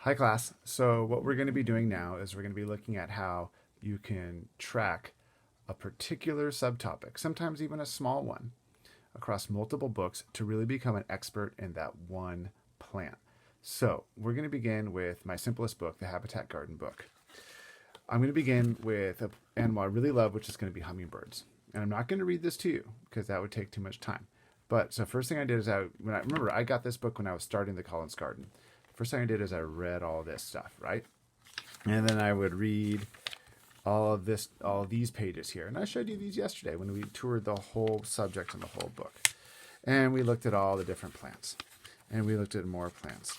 Hi, class. So, what we're going to be doing now is we're going to be looking at how you can track a particular subtopic, sometimes even a small one, across multiple books to really become an expert in that one plant. So, we're going to begin with my simplest book, the Habitat Garden book. I'm going to begin with an animal I really love, which is going to be hummingbirds. And I'm not going to read this to you because that would take too much time. But so first thing I did is I got this book when I was starting the Collins Garden. First thing I did is I read all this stuff, right? And then I would read all of these pages here. And I showed you these yesterday when we toured the whole subject and the whole book. And we looked at all the different plants. And we looked at more plants.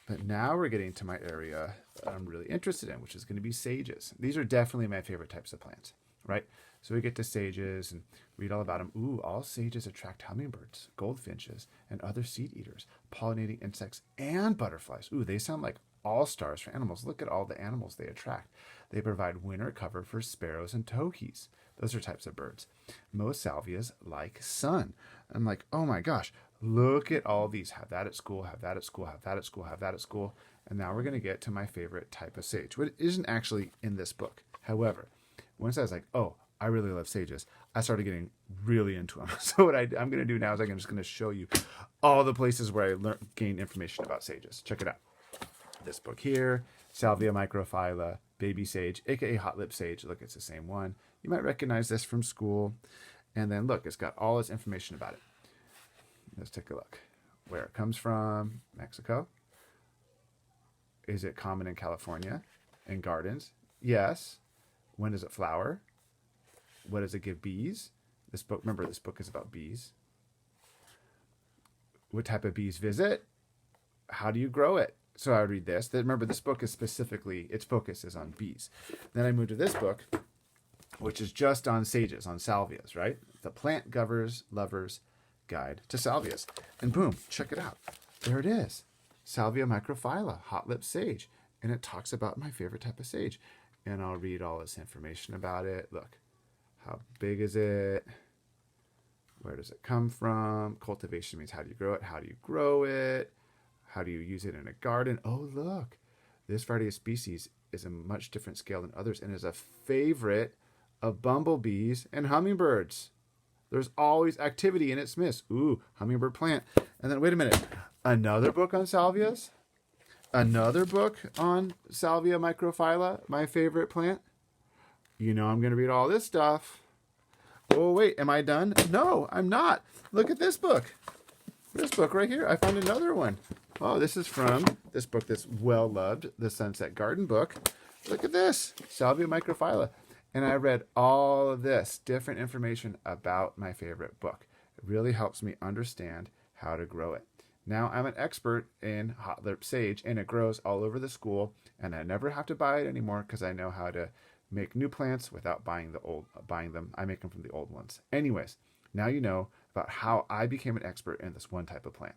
But now we're getting to my area that I'm really interested in, which is going to be sages. These are definitely my favorite types of plants, right? So we get to sages and read all about them. Ooh, all sages attract hummingbirds, goldfinches, and other seed eaters, pollinating insects and butterflies. Ooh, they sound like all stars for animals. Look at all the animals they attract. They provide winter cover for sparrows and towhees. Those are types of birds. Most salvias like sun. I'm like, oh my gosh, look at all these. Have that at school, have that at school, have that at school, have that at school. And now we're going to get to my favorite type of sage, which isn't actually in this book. However, once I was like, oh, I really love sages, I started getting really into them. So what I'm going to do now is I'm just going to show you all the places where I gained information about sages. Check it out. This book here, Salvia microphylla, baby sage, aka hot lip sage. Look, it's the same one. You might recognize this from school. And then look, it's got all this information about it. Let's take a look. Where it comes from, Mexico. Is it common in California? In gardens? Yes. When does it flower? What does it give bees? This book, remember, this book is about bees. What type of bees visit? How do you grow it? So I would read this. Remember, this book is specifically, its focus is on bees. Then I moved to this book, which is just on sages, on salvias, right? The Plant Lover's Guide to Salvias. And boom, check it out. There it is. Salvia microphylla, hot lip sage. And it talks about my favorite type of sage. And I'll read all this information about it. Look, how big is it? Where does it come from? Cultivation means how do you grow it? How do you grow it? How do you use it in a garden? Oh, look. This variety of species is a much different scale than others and is a favorite of bumblebees and hummingbirds. There's always activity in its midst. Ooh, hummingbird plant. And then, wait a minute. Another book on salvias? Another book on Salvia microphylla, my favorite plant? You know I'm going to read all this stuff. Oh, wait, am I done? No, I'm not. Look at this book. This book right here. I found another one. Oh, this is from this book that's well-loved, the Sunset Garden book. Look at this, Salvia microphylla. And I read all of this different information about my favorite book. It really helps me understand how to grow it. Now I'm an expert in hot lip sage, and it grows all over the school, and I never have to buy it anymore because I know how to make new plants without buying them. I make them from the old ones. Anyways, now you know about how I became an expert in this one type of plant.